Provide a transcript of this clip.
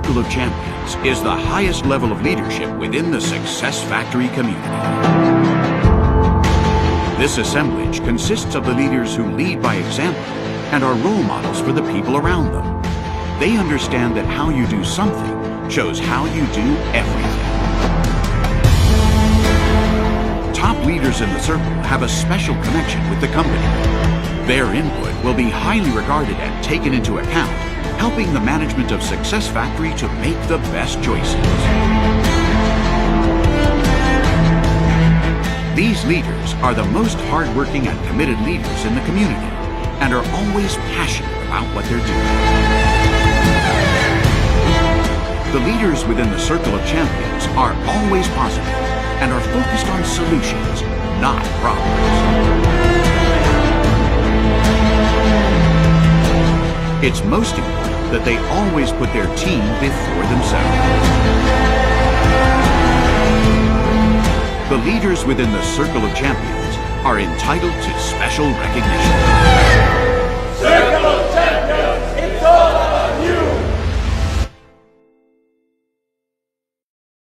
Circle of Champions is the highest level of leadership within the Success Factory community. This assemblage consists of the leaders who lead by example and are role models for the people around them. They understand that how you do something shows how you do everything. Top leaders in the circle have a special connection with the company. Their input will be highly regarded and taken into account, helping the management of Success Factory to make the best choices. These leaders are the most hardworking and committed leaders in the community and are always passionate about what they're doing. The leaders within the Circle of Champions are always positive and are focused on solutions, not problems. It's most important that they always put their team before themselves. The leaders within the Circle of Champions are entitled to special recognition.